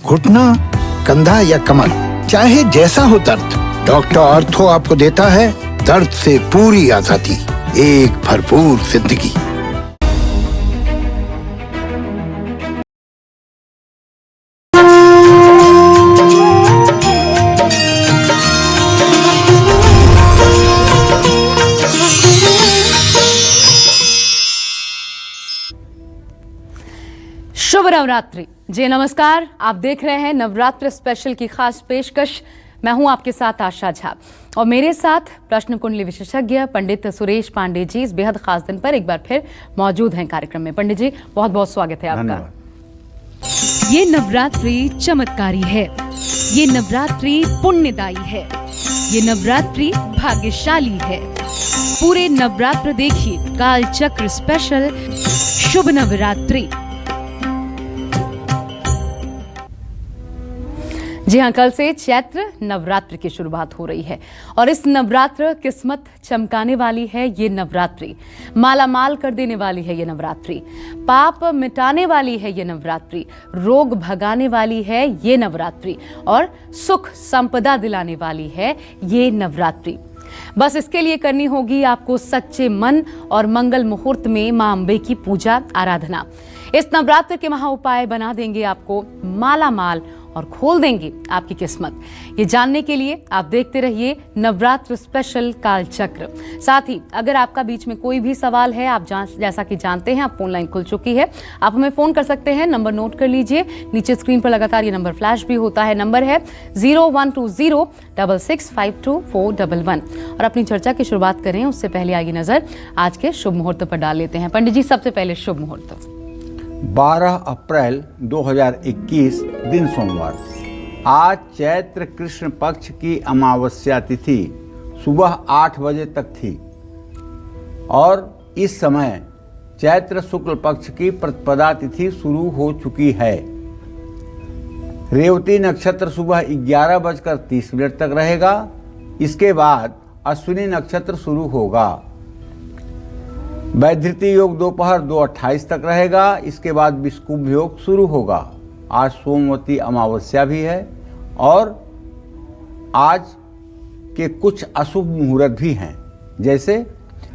घुटना, कंधा या कमर, चाहे जैसा हो दर्द, डॉक्टर ऑर्थो आपको देता है दर्द से पूरी आजादी, एक भरपूर जिंदगी। शुभ नवरात्रि जी, नमस्कार। आप देख रहे हैं नवरात्र स्पेशल की खास पेशकश। मैं हूं आपके साथ आशा झा और मेरे साथ प्रश्न कुंडली विशेषज्ञ पंडित सुरेश पांडे जी इस बेहद खास दिन पर एक बार फिर मौजूद हैं कार्यक्रम में। पंडित जी, बहुत बहुत स्वागत है आपका। ये नवरात्रि चमत्कारी है, ये नवरात्रि पुण्यदायी है, ये नवरात्रि भाग्यशाली है। पूरे नवरात्र देखिए कालचक्र स्पेशल शुभ नवरात्रि। जी हाँ, कल से चैत्र नवरात्र की शुरुआत हो रही है और इस नवरात्र किस्मत चमकाने वाली है। ये नवरात्रि माला माल कर देने वाली है। ये नवरात्रि पाप मिटाने वाली है। ये नवरात्रि रोग भगाने वाली है। ये नवरात्रि और सुख संपदा दिलाने वाली है। ये नवरात्रि बस इसके लिए करनी होगी आपको सच्चे मन और मंगल मुहूर्त में मां अंबे की पूजा आराधना। इस नवरात्र के महा उपाय बना देंगे आपको माला माल और खोल देंगे आपकी किस्मत। ये जानने के लिए आप देखते रहिए नवरात्र स्पेशल कालचक्र। साथ ही अगर आपका बीच में कोई भी सवाल है, आप जैसा कि जानते हैं आप फोन लाइन खुल चुकी है, आप हमें फोन कर सकते हैं। नंबर नोट कर लीजिए, नीचे स्क्रीन पर लगातार ये नंबर फ्लैश भी होता है। नंबर है 012066524111। और अपनी चर्चा की शुरुआत करें उससे पहले आइए नजर आज के शुभ मुहूर्त पर डाल लेते हैं। पंडित जी, सबसे पहले शुभ मुहूर्त 12 अप्रैल 2021 दिन सोमवार। आज चैत्र कृष्ण पक्ष की अमावस्या तिथि सुबह 8 बजे तक थी और इस समय चैत्र शुक्ल पक्ष की प्रतिपदा तिथि शुरू हो चुकी है। रेवती नक्षत्र सुबह 11:30 तक रहेगा। इसके बाद अश्विनी नक्षत्र शुरू होगा। वैधृति योग दोपहर 2:28 तक रहेगा। इसके बाद विषुकुंभ योग शुरू होगा। आज सोमवती अमावस्या भी है और आज के कुछ अशुभ मुहूर्त भी हैं, जैसे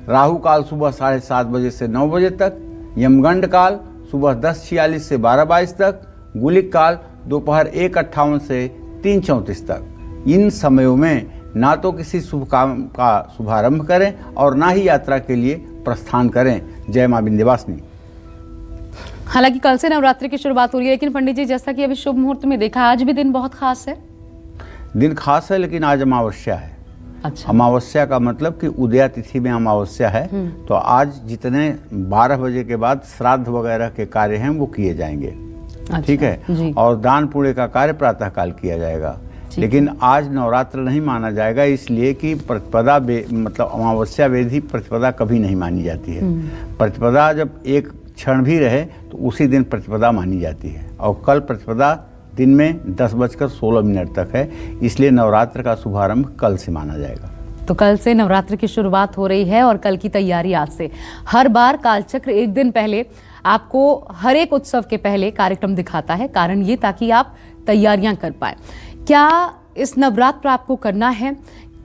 राहु काल सुबह 7:30 बजे से 9 बजे तक, यमगंड काल सुबह 10:46 से 12:22 तक, गुलिक काल दोपहर 1:58 से 3:34 तक। इन समयों में ना तो किसी शुभ काम का शुभारंभ करें और ना ही यात्रा के लिए प्रस्थान करें। जय मां विंध्यवासिनी। हालांकि कल से नवरात्रि की शुरुआत हो रही है, लेकिन पंडित जी जैसा कि अभी शुभ मुहूर्त में देखा, आज भी दिन बहुत खास है। दिन खास है, लेकिन आज अमावस्या है। अच्छा। अमावस्या का मतलब कि उदया तिथि में अमावस्या है, तो आज जितने 12 बजे के बाद श्राद्ध वगैरह के कार्य हैं वो किए जाएंगे। अच्छा, ठीक है जी। और दान पुण्य का कार्य प्रातः काल किया जाएगा। लेकिन आज नवरात्र नहीं माना जाएगा, इसलिए कि प्रतिपदा मतलब अमावस्या वेदी प्रतिपदा कभी नहीं मानी जाती है। प्रतिपदा जब एक क्षण भी रहे तो उसी दिन प्रतिपदा मानी जाती है और कल प्रतिपदा दिन में 10:16 तक है, इसलिए नवरात्र का शुभारंभ कल से माना जाएगा। तो कल से नवरात्र की शुरुआत हो रही है और कल की तैयारी आज से। हर बार कालचक्र एक दिन पहले आपको हर एक उत्सव के पहले कार्यक्रम दिखाता है। कारण ये ताकि आप तैयारियां कर पाए। क्या इस नवरात्र आपको करना है?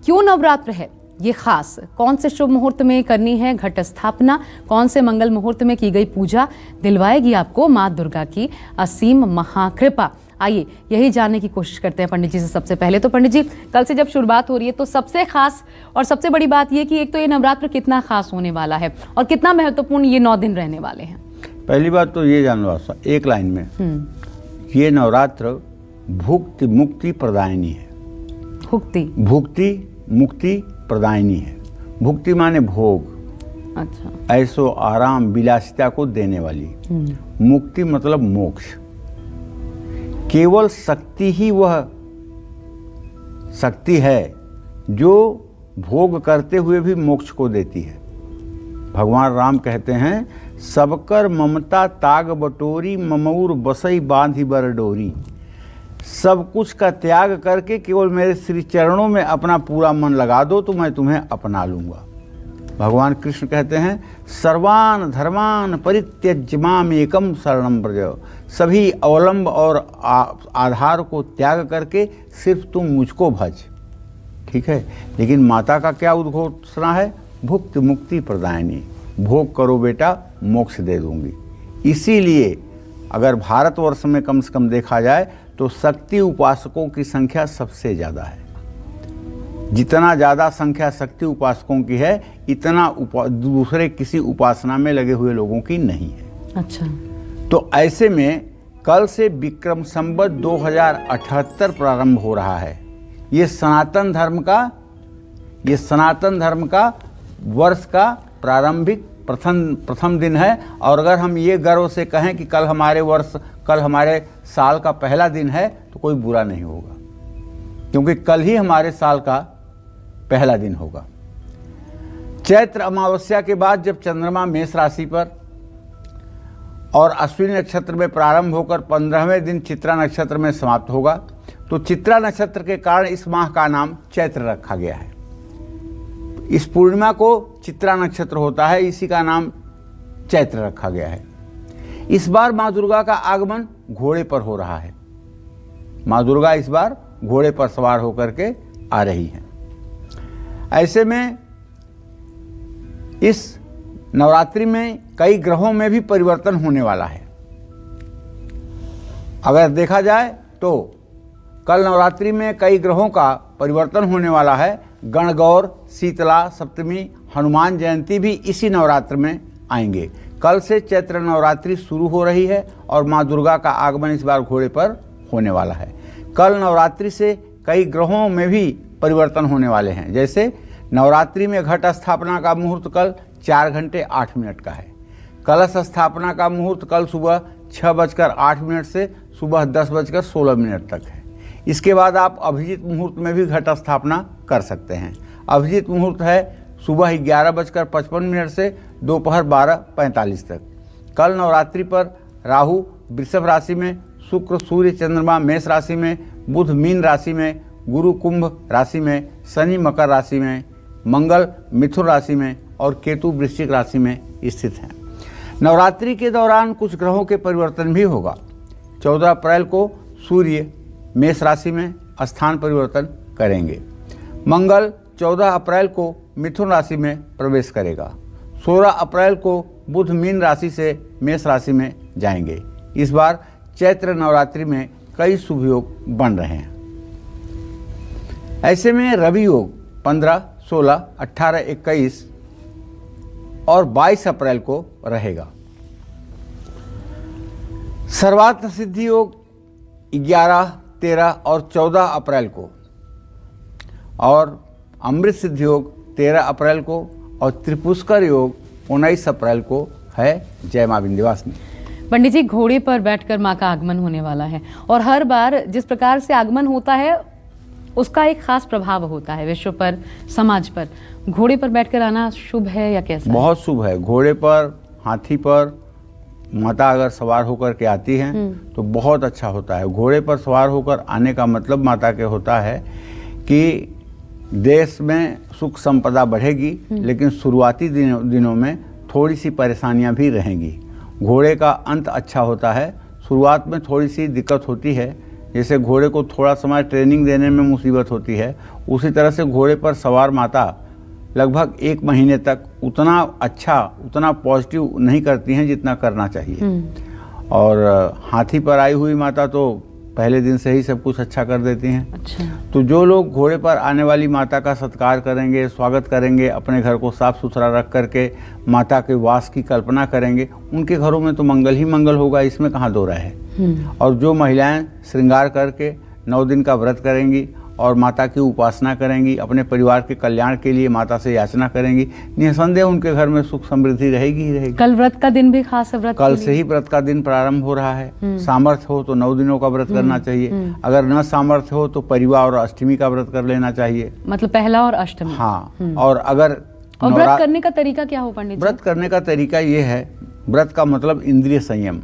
क्यों नवरात्र है ये खास? कौन से शुभ मुहूर्त में करनी है घट स्थापना? कौन से मंगल मुहूर्त में की गई पूजा दिलवाएगी आपको मां दुर्गा की असीम महाकृपा? आइए यही जानने की कोशिश करते हैं पंडित जी से। सबसे पहले तो पंडित जी, कल से जब शुरुआत हो रही है तो सबसे खास और सबसे बड़ी बात ये कि एक तो ये नवरात्र कितना खास होने वाला है और कितना महत्वपूर्ण ये 9 दिन रहने वाले हैं। पहली बात तो ये जानना एक लाइन में, ये नवरात्र भुक्ति मुक्ति प्रदायिनी है। भुक्ति मुक्ति प्रदायिनी है। भुक्ति माने भोग, अच्छा, ऐसो आराम विलासिता को देने वाली। मुक्ति मतलब मोक्ष। केवल शक्ति ही वह शक्ति है जो भोग करते हुए भी मोक्ष को देती है। भगवान राम कहते हैं, सबकर ममता ताग बटोरी, ममऊर बसई बांधी बर डोरी। सब कुछ का त्याग करके केवल मेरे श्री चरणों में अपना पूरा मन लगा दो तो मैं तुम्हें अपना लूंगा। भगवान कृष्ण कहते हैं सर्वान धर्मान परित्यज्य माम एकम शरणम व्रज। सभी अवलंब और आधार को त्याग करके सिर्फ तुम मुझको भज। ठीक है, लेकिन माता का क्या उद्घोषणा है? भुक्ति मुक्ति प्रदायिनी, भोग करो बेटा मोक्ष दे दूंगी। इसीलिए अगर भारतवर्ष में कम से कम देखा जाए तो शक्ति उपासकों की संख्या सबसे ज़्यादा है। जितना ज़्यादा संख्या शक्ति उपासकों की है, इतना दूसरे किसी उपासना में लगे हुए लोगों की नहीं है। अच्छा, तो ऐसे में कल से विक्रम संवत 2078 प्रारंभ हो रहा है। ये सनातन धर्म का वर्ष का प्रारंभिक प्रथम दिन है। और अगर हम ये गर्व से कहें कि कल हमारे साल का पहला दिन है तो कोई बुरा नहीं होगा, क्योंकि कल ही हमारे साल का पहला दिन होगा। चैत्र अमावस्या के बाद जब चंद्रमा मेष राशि पर और अश्विनी नक्षत्र में प्रारंभ होकर 15वें दिन चित्रा नक्षत्र में समाप्त होगा, तो चित्रा नक्षत्र के कारण इस माह का नाम चैत्र रखा गया है। इस पूर्णिमा को चित्रा नक्षत्र होता है, इसी का नाम चैत्र रखा गया है। इस बार माँ दुर्गा का आगमन घोड़े पर हो रहा है। माँ दुर्गा इस बार घोड़े पर सवार होकर के आ रही हैं। ऐसे में इस नवरात्रि में कई ग्रहों में भी परिवर्तन होने वाला है। अगर देखा जाए तो कल नवरात्रि में कई ग्रहों का परिवर्तन होने वाला है। गणगौर, शीतला सप्तमी, हनुमान जयंती भी इसी नवरात्र में आएंगे। कल से चैत्र नवरात्रि शुरू हो रही है और माँ दुर्गा का आगमन इस बार घोड़े पर होने वाला है। कल नवरात्रि से कई ग्रहों में भी परिवर्तन होने वाले हैं। जैसे नवरात्रि में घट स्थापना का मुहूर्त कल 4 घंटे 8 मिनट का है। कलश स्थापना का मुहूर्त कल सुबह 6:08 से सुबह 10:16 तक है। इसके बाद आप अभिजीत मुहूर्त में भी घट स्थापना कर सकते हैं। अभिजीत मुहूर्त है सुबह 11:55 से दोपहर 12:45 तक। कल नवरात्रि पर राहु वृषभ राशि में, शुक्र सूर्य चंद्रमा मेष राशि में, बुध मीन राशि में, गुरु कुंभ राशि में, शनि मकर राशि में, मंगल मिथुन राशि में और केतु वृश्चिक राशि में स्थित हैं। नवरात्रि के दौरान कुछ ग्रहों के परिवर्तन भी होगा। 14 अप्रैल को सूर्य मेष राशि में स्थान परिवर्तन करेंगे। मंगल 14 अप्रैल को मिथुन राशि में प्रवेश करेगा। 16 अप्रैल को बुध मीन राशि से मेष राशि में जाएंगे। इस बार चैत्र नवरात्रि में कई शुभ योग बन रहे हैं। ऐसे में रवि योग 15, 16, 18, 21 और 22 अप्रैल को रहेगा। सर्वार्थ सिद्धि योग 11, 13 और 14 अप्रैल को, और अमृत सिद्धि योग 13 अप्रैल को और त्रिपुष्कर योग 19 अप्रैल को है। जय मां विंध्यवासिनी। पंडित जी, घोड़े पर बैठकर मां का आगमन होने वाला है और हर बार जिस प्रकार से आगमन होता है उसका एक खास प्रभाव होता है विश्व पर, समाज पर। घोड़े पर बैठकर आना शुभ है या कैसा? बहुत शुभ है। घोड़े पर, हाथी पर माता अगर सवार होकर के आती हैं तो बहुत अच्छा होता है। घोड़े पर सवार होकर आने का मतलब माता के होता है कि देश में सुख संपदा बढ़ेगी, लेकिन शुरुआती दिनों में थोड़ी सी परेशानियां भी रहेंगी। घोड़े का अंत अच्छा होता है। शुरुआत में थोड़ी सी दिक्कत होती है, जैसे घोड़े को थोड़ा समय ट्रेनिंग देने में मुसीबत होती है, उसी तरह से घोड़े पर सवार माता लगभग 1 महीने तक उतना अच्छा, उतना पॉजिटिव नहीं करती हैं जितना करना चाहिए। और हाथी पर आई हुई माता तो पहले दिन से ही सब कुछ अच्छा कर देती हैं। अच्छा। तो जो लोग घोड़े पर आने वाली माता का सत्कार करेंगे, स्वागत करेंगे, अपने घर को साफ सुथरा रख करके माता के वास की कल्पना करेंगे, उनके घरों में तो मंगल ही मंगल होगा, इसमें कहाँ दो राय है। और जो महिलाएं श्रृंगार करके 9 दिन का व्रत करेंगी और माता की उपासना करेंगी, अपने परिवार के कल्याण के लिए माता से याचना करेंगी, निसंदेह उनके घर में सुख समृद्धि रहेगी ही रहेगी। कल व्रत का दिन भी खास है। व्रत कल से ही व्रत का दिन प्रारंभ हो रहा है। सामर्थ्य हो तो 9 दिनों का व्रत करना चाहिए। अगर न सामर्थ्य हो तो परिवार और अष्टमी का व्रत कर लेना चाहिए। मतलब पहला और अष्टमी। हाँ। और अगर व्रत करने का तरीका क्या हो पंडित जी? व्रत करने का तरीका ये है, व्रत का मतलब इंद्रिय संयम।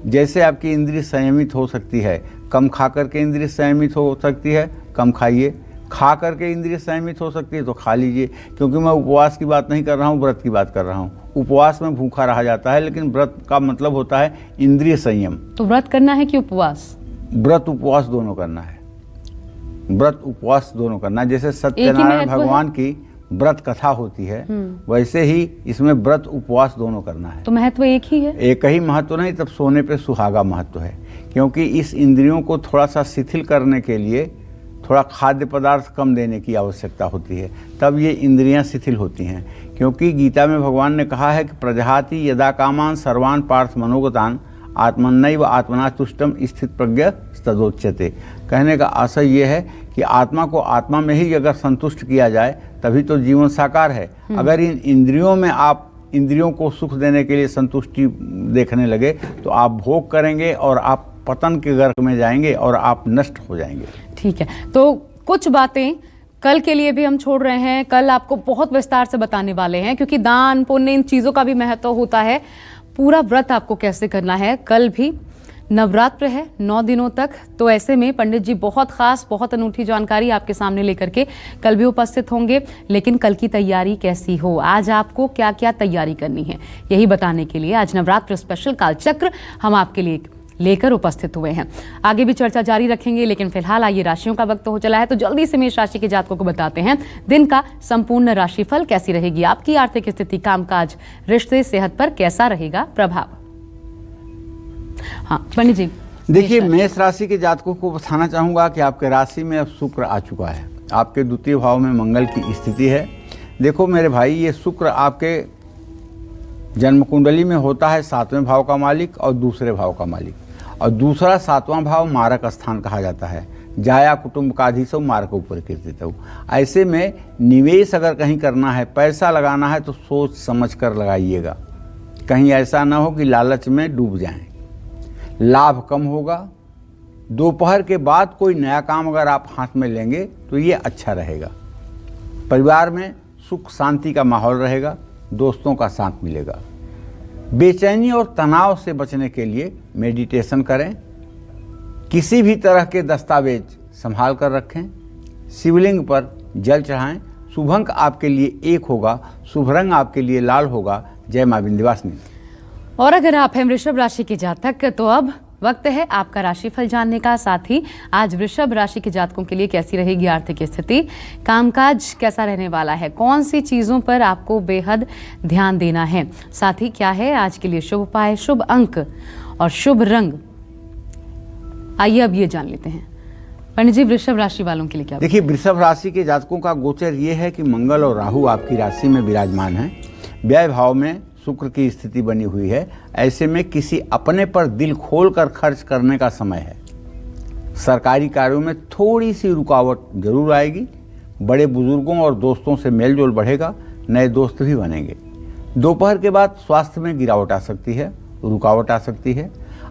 जैसे आपकी इंद्रिय संयमित हो सकती है, कम खा करके इंद्रिय संयमित हो सकती है, कम खाइए, खा करके इंद्रिय संयमित हो सकती है तो खा लीजिए, क्योंकि मैं उपवास की बात नहीं कर रहा हूँ, व्रत की बात कर रहा हूँ। उपवास में भूखा रहा जाता है, लेकिन व्रत का मतलब होता है इंद्रिय संयम। तो व्रत करना है कि उपवास? व्रत उपवास दोनों करना है, व्रत उपवास दोनों करना है। जैसे सत्यनारायण भगवान की व्रत कथा होती है, वैसे ही इसमें व्रत उपवास दोनों करना है। तो महत्व एक ही है? एक ही महत्व नहीं, तब सोने पे सुहागा महत्व है, क्योंकि इस इंद्रियों को थोड़ा सा शिथिल करने के लिए थोड़ा खाद्य पदार्थ कम देने की आवश्यकता होती है, तब ये इंद्रियां शिथिल होती हैं। क्योंकि गीता में भगवान ने कहा है कि प्रजहाति यदा कामान सर्वान पार्थ मनोगतान आत्मन्नैव आत्मना तुष्टम स्थित प्रज्ञ तदोच्यते। कहने का आशय ये है कि आत्मा को आत्मा में ही अगर संतुष्ट किया जाए तभी तो जीवन साकार है। अगर इन इंद्रियों में आप इंद्रियों को सुख देने के लिए संतुष्टि देखने लगे तो आप भोग करेंगे और आप पतन के गर्क में जाएंगे और आप नष्ट हो जाएंगे। ठीक है, तो कुछ बातें कल के लिए भी हम छोड़ रहे हैं, कल आपको बहुत विस्तार से बताने वाले हैं, क्योंकि दान पुण्य इन चीज़ों का भी महत्व होता है। पूरा व्रत आपको कैसे करना है, कल भी नवरात्र है 9 दिनों तक, तो ऐसे में पंडित जी बहुत खास बहुत अनूठी जानकारी आपके सामने लेकर के कल भी उपस्थित होंगे। लेकिन कल की तैयारी कैसी हो, आज आपको क्या क्या तैयारी करनी है, यही बताने के लिए आज नवरात्र स्पेशल कालचक्र हम आपके लिए लेकर उपस्थित हुए हैं। आगे भी चर्चा जारी रखेंगे, लेकिन फिलहाल आइए राशियों का वक्त हो चला है, तो जल्दी से मेष राशि के जातकों को बताते हैं दिन का संपूर्ण राशिफल। कैसी रहेगी आपकी आर्थिक स्थिति, कामकाज, रिश्ते, सेहत पर कैसा रहेगा प्रभाव? हाँ पंडित जी, देखिए मेष राशि के जातकों को बताना चाहूंगा कि आपके राशि में अब शुक्र आ चुका है, आपके द्वितीय भाव में मंगल की स्थिति है। देखो मेरे भाई, ये शुक्र आपके जन्म कुंडली में होता है 7वें भाव का मालिक और दूसरे भाव का मालिक, और दूसरा 7वां भाव मारक स्थान कहा जाता है। जाया कुटुंब का अधिसौ मारक ऊपर कीर्तितौ। ऐसे में निवेश अगर कहीं करना है, पैसा लगाना है, तो सोच समझ कर लगाइएगा, कहीं ऐसा ना हो कि लालच में डूब जाएं। लाभ कम होगा। दोपहर के बाद कोई नया काम अगर आप हाथ में लेंगे तो ये अच्छा रहेगा। परिवार में सुख शांति का माहौल रहेगा, दोस्तों का साथ मिलेगा। बेचैनी और तनाव से बचने के लिए मेडिटेशन करें। किसी भी तरह के दस्तावेज संभाल कर रखें। शिवलिंग पर जल चढ़ाएं। शुभ अंक आपके लिए 1 होगा, शुभ रंग आपके लिए लाल होगा। जय मां विंध्यवासिनी। और अगर आप हैं वृषभ राशि के जातक, तो अब वक्त है आपका राशिफल जानने का। साथ ही आज वृषभ राशि के जातकों के लिए कैसी रहेगी आर्थिक स्थिति, कामकाज कैसा रहने वाला है, कौन सी चीजों पर आपको बेहद ध्यान देना है, साथ ही क्या है आज के लिए शुभ उपाय, शुभ अंक और शुभ रंग, आइए अब ये जान लेते हैं। पंडित जी, वृषभ राशि वालों के लिए क्या? देखिए वृषभ राशि के जातकों का गोचर ये है कि मंगल और राहु आपकी राशि में विराजमान है। व्यय भाव में शुक्र की स्थिति बनी हुई है। ऐसे में किसी अपने पर दिल खोलकर खर्च करने का समय है। सरकारी कार्यों में थोड़ी सी रुकावट जरूर आएगी। बड़े बुजुर्गों और दोस्तों से मेलजोल बढ़ेगा, नए दोस्त भी बनेंगे। दोपहर के बाद स्वास्थ्य में गिरावट आ सकती है, रुकावट आ सकती है।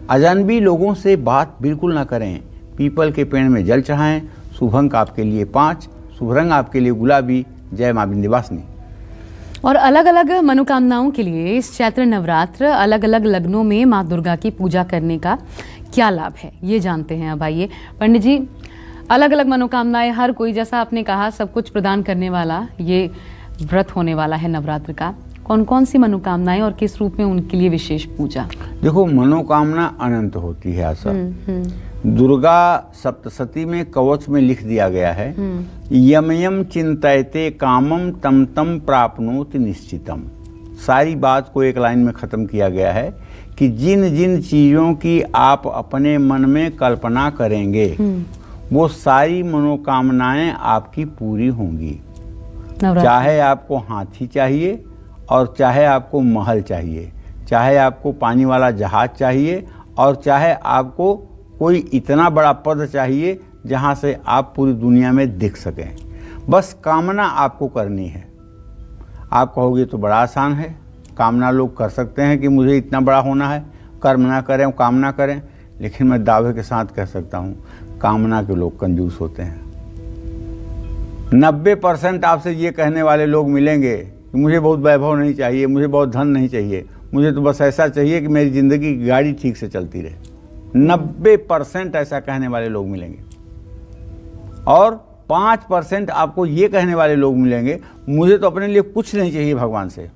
अजनबी लोगों से बात बिल्कुल ना करें। पीपल के पेड़ में जल चढ़ाएं। शुभ अंक आपके लिए 5, शुभ रंग आपके लिए गुलाबी। जय मां विंध्यवासिनी। और अलग अलग मनोकामनाओं के लिए इस चैत्र नवरात्र अलग अलग लग्नों में माँ दुर्गा की पूजा करने का क्या लाभ है, ये जानते हैं। अब आइए पंडित जी, अलग अलग मनोकामनाएं, हर कोई जैसा आपने कहा सब कुछ प्रदान करने वाला ये व्रत होने वाला है नवरात्र का। कौन कौन सी मनोकामनाएं और किस रूप में उनके लिए विशेष पूजा? देखो मनोकामना अनंत होती है। आशा दुर्गा सप्तशती में कवच में लिख दिया गया है, यम यम चिंतयते कामम तम तम प्राप्नोति निश्चितम। सारी बात को एक लाइन में खत्म किया गया है कि जिन जिन चीजों की आप अपने मन में कल्पना करेंगे वो सारी मनोकामनाएं आपकी पूरी होंगी। चाहे आपको हाथी चाहिए और चाहे आपको महल चाहिए, चाहे आपको पानी वाला जहाज चाहिए और चाहे आपको कोई इतना बड़ा पद चाहिए जहां से आप पूरी दुनिया में दिख सकें। बस कामना आपको करनी है। आप कहोगे तो बड़ा आसान है, कामना लोग कर सकते हैं कि मुझे इतना बड़ा होना है, कर्म ना करें कामना करें। लेकिन मैं दावे के साथ कह सकता हूं, कामना के लोग कंजूस होते हैं। 90% आपसे ये कहने वाले लोग मिलेंगे कि मुझे बहुत वैभव नहीं चाहिए, मुझे बहुत धन नहीं चाहिए, मुझे तो बस ऐसा चाहिए कि मेरी जिंदगी की गाड़ी ठीक से चलती रहे। 90% ऐसा कहने वाले लोग मिलेंगे। और 5% आपको ये कहने वाले लोग मिलेंगे, मुझे तो अपने लिए कुछ नहीं चाहिए भगवान से,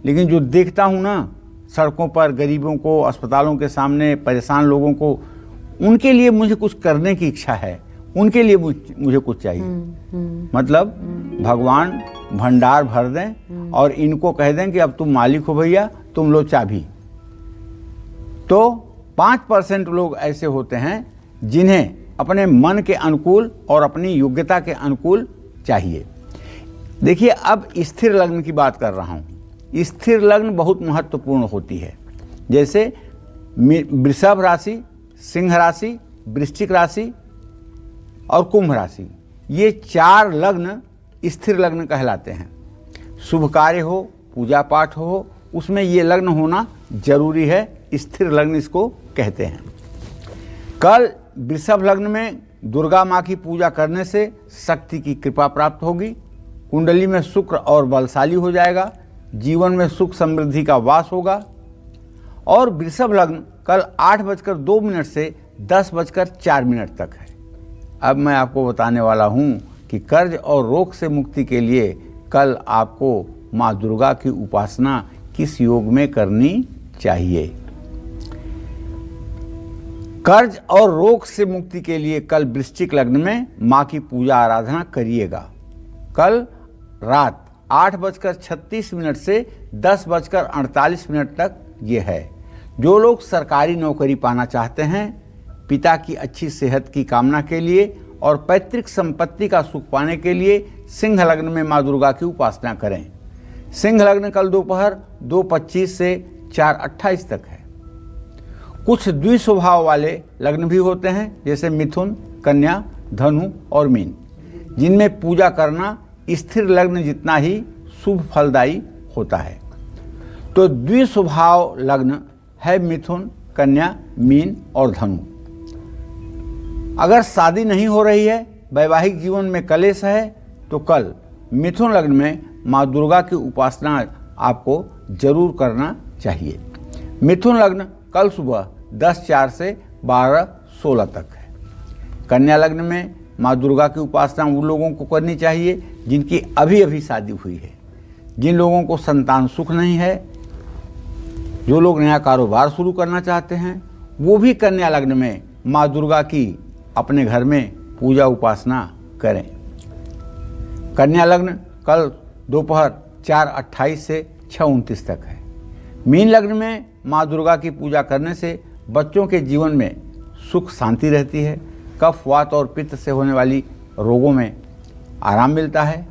लेकिन जो देखता हूँ ना सड़कों पर गरीबों को, अस्पतालों के सामने परेशान लोगों को, उनके लिए मुझे कुछ करने की इच्छा है, उनके लिए मुझे कुछ चाहिए। मतलब भगवान भंडार भर दें और इनको कह दें कि अब तुम मालिक हो भैया, तुम लो चाबी। तो 5% लोग ऐसे होते हैं जिन्हें अपने मन के अनुकूल और अपनी योग्यता के अनुकूल चाहिए। देखिए, अब स्थिर लग्न की बात कर रहा हूँ। स्थिर लग्न बहुत महत्वपूर्ण होती है। जैसे वृषभ राशि, सिंह राशि, वृश्चिक राशि और कुंभ राशि, ये 4 लग्न स्थिर लग्न कहलाते हैं। शुभ कार्य हो, पूजा पाठ हो, उसमें ये लग्न होना जरूरी है, स्थिर लग्न इसको कहते हैं। कल वृषभ लग्न में दुर्गा माँ की पूजा करने से शक्ति की कृपा प्राप्त होगी, कुंडली में शुक्र और बलशाली हो जाएगा, जीवन में सुख समृद्धि का वास होगा। और वृषभ लग्न कल 8:02 से 10:04 तक है। अब मैं आपको बताने वाला हूँ कि कर्ज और रोग से मुक्ति के लिए कल आपको माँ दुर्गा की उपासना किस योग में करनी चाहिए। कर्ज और रोग से मुक्ति के लिए कल वृश्चिक लग्न में माँ की पूजा आराधना करिएगा। कल रात 8:36 से 10:48 तक ये है। जो लोग सरकारी नौकरी पाना चाहते हैं, पिता की अच्छी सेहत की कामना के लिए और पैतृक संपत्ति का सुख पाने के लिए सिंह लग्न में माँ दुर्गा की उपासना करें। सिंह लग्न कल दोपहर 2:25 से 4:28 तक है। कुछ द्विस्वभाव वाले लग्न भी होते हैं, जैसे मिथुन, कन्या, धनु और मीन, जिनमें पूजा करना स्थिर लग्न जितना ही शुभ फलदायी होता है। तो द्विस्वभाव लग्न है मिथुन, कन्या, मीन और धनु। अगर शादी नहीं हो रही है, वैवाहिक जीवन में कलेश है, तो कल मिथुन लग्न में माँ दुर्गा की उपासना आपको जरूर करना चाहिए। मिथुन लग्न कल सुबह 10:04 से 12:16 तक है। कन्या लग्न में माँ दुर्गा की उपासना उन लोगों को करनी चाहिए जिनकी अभी अभी शादी हुई है, जिन लोगों को संतान सुख नहीं है, जो लोग नया कारोबार शुरू करना चाहते हैं, वो भी कन्या लग्न में माँ दुर्गा की अपने घर में पूजा उपासना करें। कन्या लग्न कल दोपहर 4:28 से 6:29 तक है। मीन लग्न में माँ दुर्गा की पूजा करने से बच्चों के जीवन में सुख शांति रहती है, कफ, वात और पित्त से होने वाली रोगों में आराम मिलता है।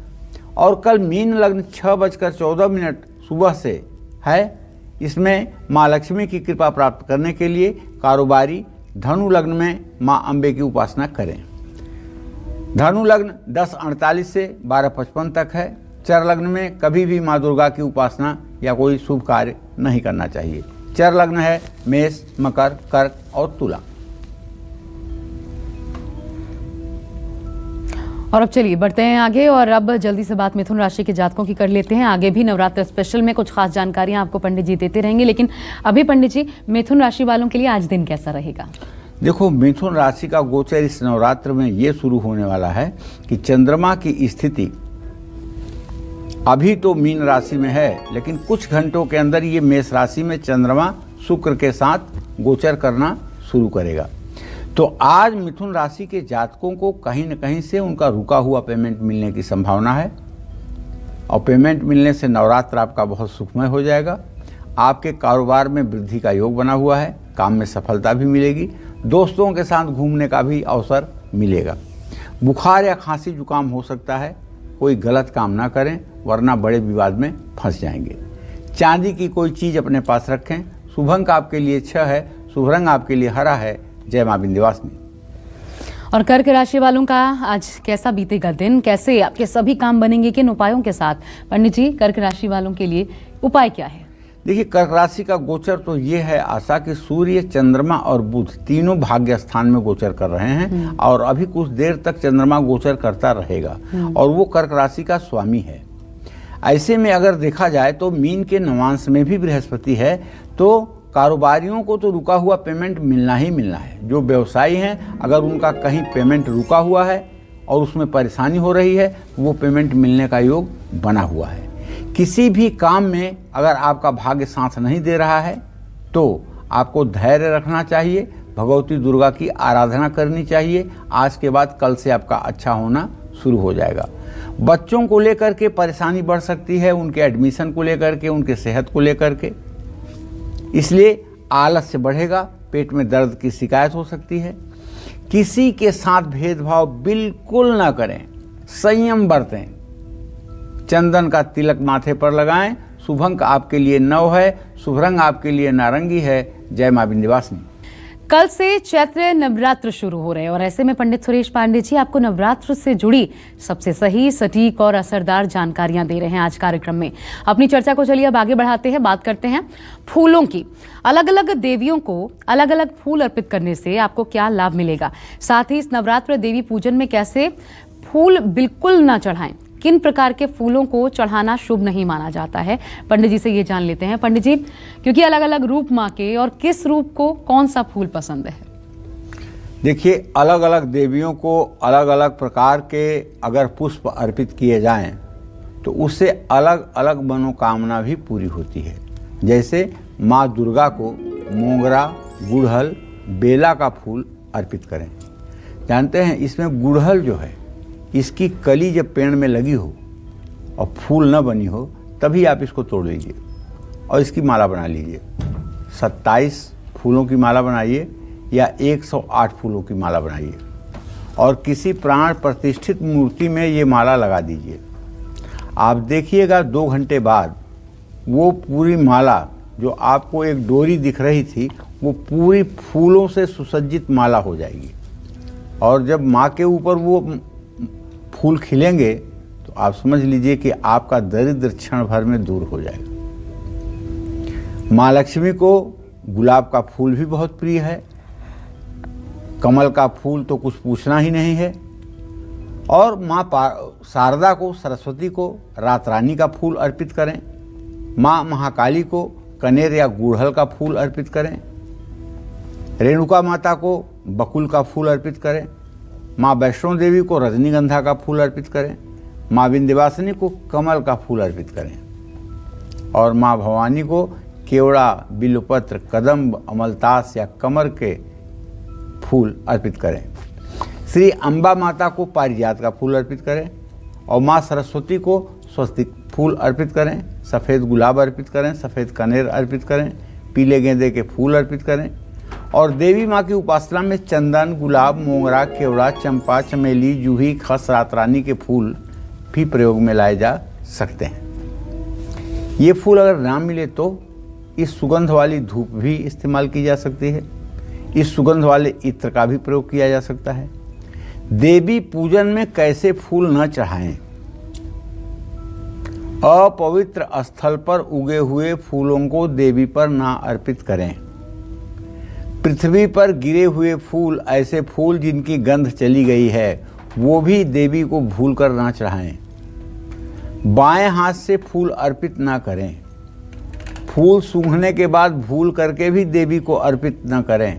और कल मीन लग्न 6:14 सुबह से है। इसमें माँ लक्ष्मी की कृपा प्राप्त करने के लिए कारोबारी धनु लग्न में माँ अम्बे की उपासना करें। धनु लग्न 10:48 से 12:55 तक है। चर लग्न में कभी भी माँ दुर्गा की उपासना या कोई शुभ कार्य नहीं करना चाहिए। चर लग्न है मेष, मकर, कर्क और तुला। और अब चलिए बढ़ते हैं आगे, और अब जल्दी से बात मिथुन राशि के जातकों की कर लेते हैं। आगे भी नवरात्र स्पेशल में कुछ खास जानकारियां आपको पंडित जी देते रहेंगे, लेकिन अभी पंडित जी, मिथुन राशि वालों के लिए आज दिन कैसा रहेगा? देखो, मिथुन राशि का गोचर इस नवरात्र में ये शुरू होने वाला है कि चंद्रमा की स्थिति अभी तो मीन राशि में है, लेकिन कुछ घंटों के अंदर ये मेष राशि में चंद्रमा शुक्र के साथ गोचर करना शुरू करेगा। तो आज मिथुन राशि के जातकों को कहीं न कहीं से उनका रुका हुआ पेमेंट मिलने की संभावना है, और पेमेंट मिलने से नवरात्र आपका बहुत सुखमय हो जाएगा। आपके कारोबार में वृद्धि का योग बना हुआ है, काम में सफलता भी मिलेगी, दोस्तों के साथ घूमने का भी अवसर मिलेगा। बुखार या खांसी जुकाम हो सकता है, कोई गलत काम ना करें वरना बड़े विवाद में फंस जाएंगे। चांदी की कोई चीज़ अपने पास रखें। शुभ अंक आपके लिए 6 है, शुभ रंग आपके लिए हरा है। जय मां विंध्यवासिनी। और कर्क राशि वालों का आज कैसा बीतेगा दिन, कैसे आपके सभी काम बनेंगे, किन उपायों के साथ? पंडित जी, कर्क राशि वालों के लिए उपाय क्या है? देखिए, कर्क राशि का गोचर तो ये है आशा कि सूर्य, चंद्रमा और बुध तीनों भाग्य स्थान में गोचर कर रहे हैं, और अभी कुछ देर तक चंद्रमा गोचर करता रहेगा, और वो कर्क राशि का स्वामी है। ऐसे में अगर देखा जाए तो मीन के नवांश में भी बृहस्पति है, तो कारोबारियों को तो रुका हुआ पेमेंट मिलना ही मिलना है। जो व्यवसायी हैं, अगर उनका कहीं पेमेंट रुका हुआ है, और उसमें परेशानी हो रही है, वो पेमेंट मिलने का योग बना हुआ है। किसी भी काम में अगर आपका भाग्य साथ नहीं दे रहा है तो आपको धैर्य रखना चाहिए, भगवती दुर्गा की आराधना करनी चाहिए। आज के बाद कल से आपका अच्छा होना शुरू हो जाएगा। बच्चों को लेकर के परेशानी बढ़ सकती है, उनके एडमिशन को लेकर के, उनके सेहत को लेकर के, इसलिए आलस्य बढ़ेगा, पेट में दर्द की शिकायत हो सकती है। किसी के साथ भेदभाव बिल्कुल ना करें, संयम बरतें। चंदन का तिलक माथे पर लगाएं। शुभ अंक आपके लिए 9 है, शुभ रंग आपके लिए नारंगी है। जय मां विंध्यवासिनी। कल से चैत्र नवरात्र शुरू हो रहे हैं और ऐसे में पंडित सुरेश पांडे जी आपको नवरात्र से जुड़ी सबसे सही, सटीक और असरदार जानकारियां दे रहे हैं आज कार्यक्रम में। अपनी चर्चा को चलिए अब आगे बढ़ाते हैं, बात करते हैं फूलों की। अलग अलग देवियों को अलग अलग फूल अर्पित करने से आपको क्या लाभ मिलेगा, साथ ही इस नवरात्र देवी पूजन में कैसे फूल बिल्कुल ना चढ़ाएं, किन प्रकार के फूलों को चढ़ाना शुभ नहीं माना जाता है, पंडित जी से ये जान लेते हैं। पंडित जी, क्योंकि अलग अलग रूप माँ के, और किस रूप को कौन सा फूल पसंद है? देखिए, अलग अलग देवियों को अलग अलग प्रकार के अगर पुष्प अर्पित किए जाएं तो उससे अलग अलग मनोकामना भी पूरी होती है। जैसे माँ दुर्गा को मोगरा, गुड़हल, बेला का फूल अर्पित करें। जानते हैं, इसमें गुड़हल जो है, इसकी कली जब पेड़ में लगी हो और फूल न बनी हो तभी आप इसको तोड़ लीजिए और इसकी माला बना लीजिए। 27 फूलों की माला बनाइए या 108 फूलों की माला बनाइए और किसी प्राण प्रतिष्ठित मूर्ति में ये माला लगा दीजिए। आप देखिएगा 2 घंटे बाद वो पूरी माला, जो आपको एक डोरी दिख रही थी, वो पूरी फूलों से सुसज्जित माला हो जाएगी। और जब माँ के ऊपर वो फूल खिलेंगे तो आप समझ लीजिए कि आपका दरिद्र क्षण भर में दूर हो जाएगा। माँ लक्ष्मी को गुलाब का फूल भी बहुत प्रिय है, कमल का फूल तो कुछ पूछना ही नहीं है, और माँ शारदा को, सरस्वती को रात रानी का फूल अर्पित करें। माँ महाकाली को कनेर या गुड़हल का फूल अर्पित करें। रेणुका माता को बकुल का फूल अर्पित करें। माँ वैष्णो देवी को रजनीगंधा का फूल अर्पित करें। माँ विंध्यवासिनी को कमल का फूल अर्पित करें और माँ भवानी को केवड़ा, बिल्वपत्र, कदम्ब, अमलतास या कमर के फूल अर्पित करें। श्री अम्बा माता को पारिजात का फूल अर्पित करें और माँ सरस्वती को स्वस्तिक फूल अर्पित करें। सफ़ेद गुलाब अर्पित करें, सफ़ेद कनेर अर्पित करें, पीले गेंदे के फूल अर्पित करें। और देवी माँ की उपासना में चंदन, गुलाब, मोगरा, केवड़ा, चंपा, चमेली, जूही, खस, रात रानी के फूल भी प्रयोग में लाए जा सकते हैं। ये फूल अगर ना मिले तो इस सुगंध वाली धूप भी इस्तेमाल की जा सकती है। इस सुगंध वाले इत्र का भी प्रयोग किया जा सकता है। देवी पूजन में कैसे फूल न चढ़ाएं? अपवित्र स्थल पर उगे हुए फूलों को देवी पर ना अर्पित करें। पृथ्वी पर गिरे हुए फूल, ऐसे फूल जिनकी गंध चली गई है, वो भी देवी को भूल कर ना चढ़ाएं। बाएं हाथ से फूल अर्पित ना करें। फूल सूंघने के बाद भूल करके भी देवी को अर्पित न करें।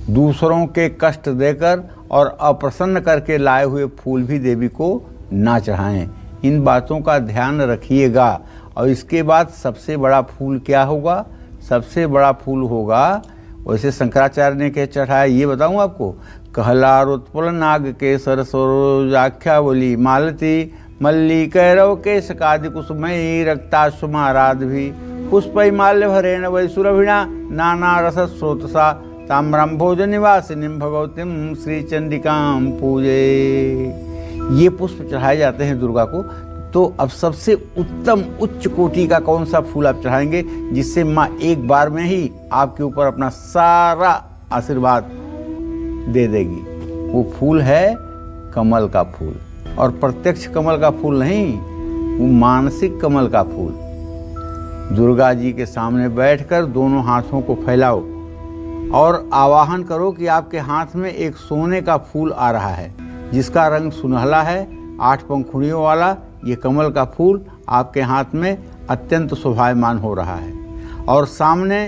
दूसरों के कष्ट देकर और अप्रसन्न करके लाए हुए फूल भी देवी को ना चढ़ाएं। इन बातों का ध्यान रखिएगा। और इसके बाद सबसे बड़ा फूल क्या होगा? सबसे बड़ा फूल होगा, वैसे शंकराचार्य ने क्या चढ़ाया ये बताऊं आपको। कहलारोत्पल नाग के सरोजाख्यावली मालती मल्ली कैरव के सकादि कुसुमयी रक्ताश्वमाराध भी पुष्पै माल्य भरेण वै सुरभिणा नाना रस स्रोतसा ताम्रम भोजन निवासिनीं भगवतीं श्री चंडिकां पूजे। ये पुष्प चढ़ाए जाते हैं दुर्गा को। तो अब सबसे उत्तम उच्च कोटि का कौन सा फूल आप चढ़ाएंगे जिससे माँ एक बार में ही आपके ऊपर अपना सारा आशीर्वाद दे देगी? वो फूल है कमल का फूल। और प्रत्यक्ष कमल का फूल नहीं, वो मानसिक कमल का फूल। दुर्गा जी के सामने बैठकर दोनों हाथों को फैलाओ और आवाहन करो कि आपके हाथ में एक सोने का फूल आ रहा है जिसका रंग सुनहला है, 8 पंखुड़ियों वाला। ये कमल का फूल आपके हाथ में अत्यंत शोभायमान हो रहा है और सामने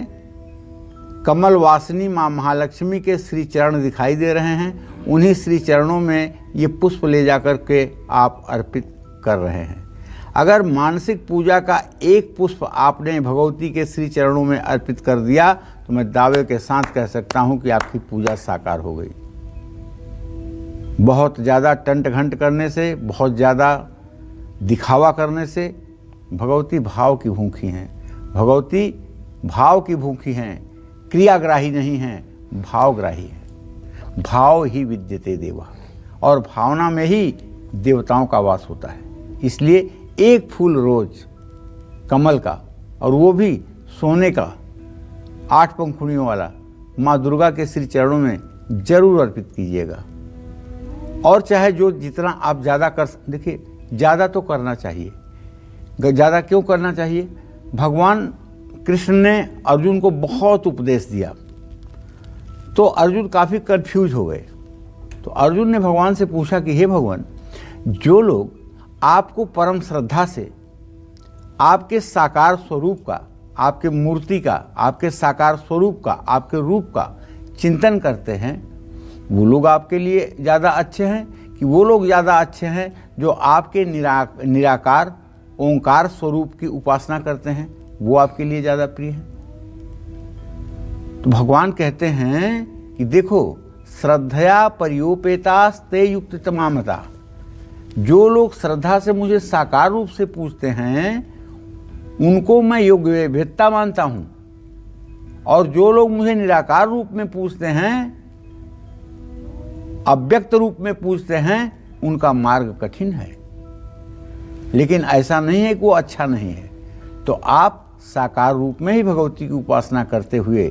कमल वासिनी माँ महालक्ष्मी के श्री चरण दिखाई दे रहे हैं। उन्हीं श्री चरणों में ये पुष्प ले जाकर के आप अर्पित कर रहे हैं। अगर मानसिक पूजा का एक पुष्प आपने भगवती के श्री चरणों में अर्पित कर दिया तो मैं दावे के साथ कह सकता हूं कि आपकी पूजा साकार हो गई। बहुत ज़्यादा टंट घंट करने से, बहुत ज़्यादा दिखावा करने से, भगवती भाव की भूखी हैं। भगवती भाव की भूखी हैं, क्रियाग्राही नहीं हैं, भावग्राही हैं। भाव ही विद्यते देवा, और भावना में ही देवताओं का वास होता है। इसलिए एक फूल रोज कमल का, और वो भी सोने का 8 पंखुड़ियों वाला, माँ दुर्गा के श्री चरणों में जरूर अर्पित कीजिएगा। और चाहे जो जितना आप ज़्यादा कर, देखिए ज़्यादा तो करना चाहिए। ज़्यादा क्यों करना चाहिए? भगवान कृष्ण ने अर्जुन को बहुत उपदेश दिया, तो अर्जुन काफ़ी कंफ्यूज हो गए। तो अर्जुन ने भगवान से पूछा कि हे भगवान, जो लोग आपको परम श्रद्धा से आपके साकार स्वरूप का, आपके मूर्ति का, आपके साकार स्वरूप का, आपके रूप का चिंतन करते हैं, वो लोग आपके लिए ज़्यादा अच्छे हैं कि वो लोग ज़्यादा अच्छे हैं जो आपके निराकार ओंकार स्वरूप की उपासना करते हैं, वो आपके लिए ज़्यादा प्रिय है? तो भगवान कहते हैं कि देखो, श्रद्धया पर्योपेतास्ते युक्त तमामता, जो लोग श्रद्धा से मुझे साकार रूप से पूजते हैं उनको मैं योग्य भेदता मानता हूं, और जो लोग मुझे निराकार रूप में पूजते हैं, अव्यक्त रूप में पूजते हैं, उनका मार्ग कठिन है। लेकिन ऐसा नहीं है कि वो अच्छा नहीं है। तो आप साकार रूप में ही भगवती की उपासना करते हुए,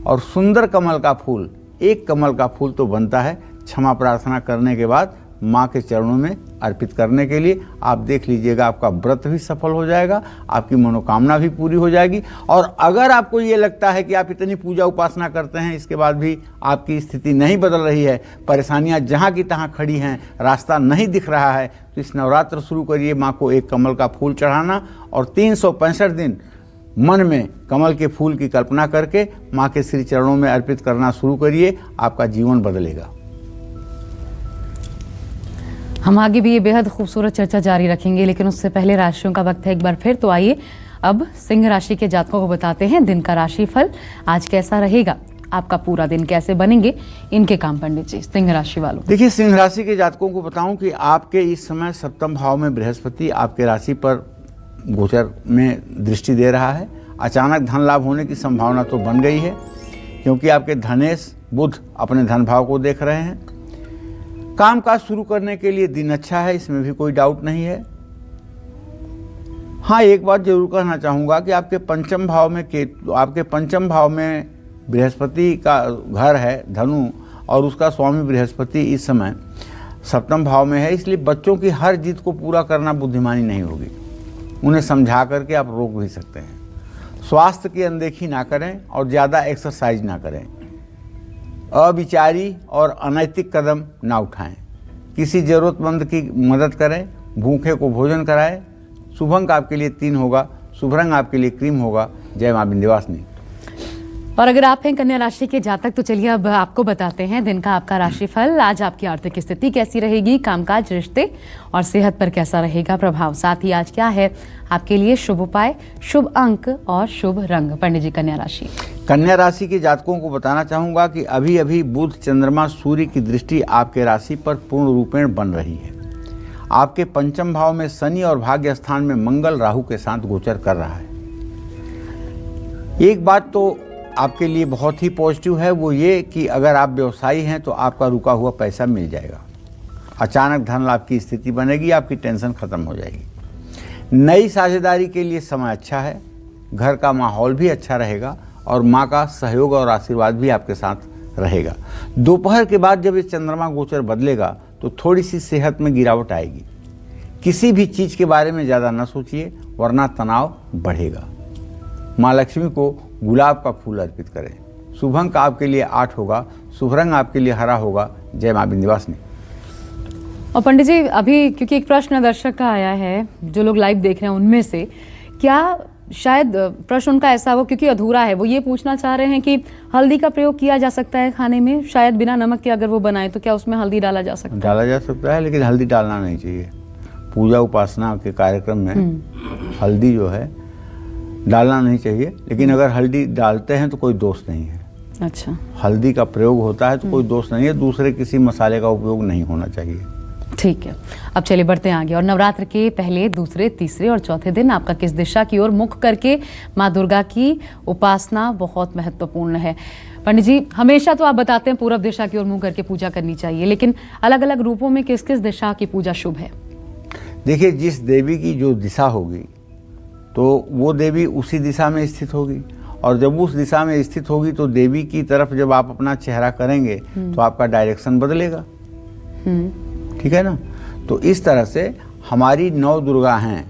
और सुंदर कमल का फूल, एक कमल का फूल तो बनता है क्षमा प्रार्थना करने के बाद माँ के चरणों में अर्पित करने के लिए। आप देख लीजिएगा, आपका व्रत भी सफल हो जाएगा, आपकी मनोकामना भी पूरी हो जाएगी। और अगर आपको ये लगता है कि आप इतनी पूजा उपासना करते हैं, इसके बाद भी आपकी स्थिति नहीं बदल रही है, परेशानियां जहां की तहां खड़ी हैं, रास्ता नहीं दिख रहा है, तो इस नवरात्र शुरू करिए माँ को एक कमल का फूल चढ़ाना, और 365 दिन मन में कमल के फूल की कल्पना करके माँ के श्री चरणों में अर्पित करना शुरू करिए। आपका जीवन बदलेगा। हम आगे भी ये बेहद खूबसूरत चर्चा जारी रखेंगे, लेकिन उससे पहले राशियों का वक्त है एक बार फिर। तो आइए अब सिंह राशि के जातकों को बताते हैं दिन का राशिफल आज कैसा रहेगा, आपका पूरा दिन कैसे बनेंगे इनके काम। पंडित जी, सिंह राशि वालों, देखिए, सिंह राशि के जातकों को बताऊं कि आपके इस समय सप्तम भाव में बृहस्पति आपके राशि पर गोचर में दृष्टि दे रहा है। अचानक धन लाभ होने की संभावना तो बन गई है, क्योंकि आपके धनेश बुध अपने धन भाव को देख रहे हैं। कामकाज शुरू करने के लिए दिन अच्छा है, इसमें भी कोई डाउट नहीं है। हाँ, एक बात जरूर कहना चाहूँगा कि आपके पंचम भाव में बृहस्पति का घर है धनु, और उसका स्वामी बृहस्पति इस समय सप्तम भाव में है। इसलिए बच्चों की हर जिद को पूरा करना बुद्धिमानी नहीं होगी। उन्हें समझा करके आप रोक भी सकते हैं। स्वास्थ्य की अनदेखी ना करें और ज़्यादा एक्सरसाइज ना करें। अविचारी और अनैतिक कदम ना उठाएं। किसी ज़रूरतमंद की मदद करें, भूखे को भोजन कराएं। शुभ अंक आपके लिए 3 होगा, शुभ रंग आपके लिए क्रीम होगा। जय मां विंध्यवासिनी। और अगर आप हैं कन्या राशि के जातक तो चलिए अब आपको बताते हैं दिन का आपका राशिफल। आज आपकी आर्थिक स्थिति कैसी रहेगी, कामकाज, रिश्ते और सेहत पर कैसा रहेगा प्रभाव। साथ ही आज क्या है आपके लिए शुभ उपाय, शुभ अंक और शुभ रंग। पंडित जी, कन्या राशि के जातकों को बताना चाहूंगा कि अभी अभी बुध, चंद्रमा, सूर्य की दृष्टि आपके राशि पर पूर्ण रूपेण बन रही है। आपके पंचम भाव में शनि और भाग्य स्थान में मंगल राहु के साथ गोचर कर रहा है। एक बात तो आपके लिए बहुत ही पॉजिटिव है, वो ये कि अगर आप व्यवसायी हैं तो आपका रुका हुआ पैसा मिल जाएगा। अचानक धन लाभ की स्थिति बनेगी, आपकी टेंशन खत्म हो जाएगी। नई साझेदारी के लिए समय अच्छा है, घर का माहौल भी अच्छा रहेगा और माँ का सहयोग और आशीर्वाद भी आपके साथ रहेगा। दोपहर के बाद जब ये चंद्रमा गोचर बदलेगा तो थोड़ी सी सेहत में गिरावट आएगी। किसी भी चीज़ के बारे में ज़्यादा न सोचिए, वरना तनाव बढ़ेगा। माँ लक्ष्मी को गुलाब का फूल अर्पित करें। शुभ अंक आपके लिए 8 होगा, शुभ रंग आपके लिए हरा होगा। जय मां विंध्यवासिनी। और पंडित जी, अभी क्योंकि एक प्रश्न दर्शक का आया है, जो लोग लाइव देख रहे हैं उनमें से, क्या शायद प्रश्न उनका ऐसा हो क्योंकि अधूरा है, वो ये पूछना चाह रहे हैं कि हल्दी का प्रयोग किया जा सकता है खाने में, शायद बिना नमक के अगर वो बनाए तो क्या उसमें हल्दी डाला जा सकता है? डाला जा सकता है, लेकिन हल्दी डालना नहीं चाहिए। पूजा उपासना के कार्यक्रम में हल्दी जो है डालना नहीं चाहिए, लेकिन अगर हल्दी डालते हैं तो कोई दोष नहीं है। अच्छा, हल्दी का प्रयोग होता है तो कोई दोष नहीं है, दूसरे किसी मसाले का उपयोग नहीं होना चाहिए। ठीक है, अब चलिए बढ़ते हैं आगे। और नवरात्र के पहले, दूसरे, तीसरे और चौथे दिन आपका किस दिशा की ओर मुख करके माँ दुर्गा की उपासना बहुत महत्वपूर्ण है। पंडित जी, हमेशा तो आप बताते हैं पूर्व दिशा की ओर मुंह करके पूजा करनी चाहिए, लेकिन अलग अलग रूपों में किस किस दिशा की पूजा शुभ है? देखिए, जिस देवी की जो दिशा होगी तो वो देवी उसी दिशा में स्थित होगी, और जब उस दिशा में स्थित होगी तो देवी की तरफ जब आप अपना चेहरा करेंगे तो आपका डायरेक्शन बदलेगा। ठीक है ना? तो इस तरह से हमारी 9 दुर्गा हैं।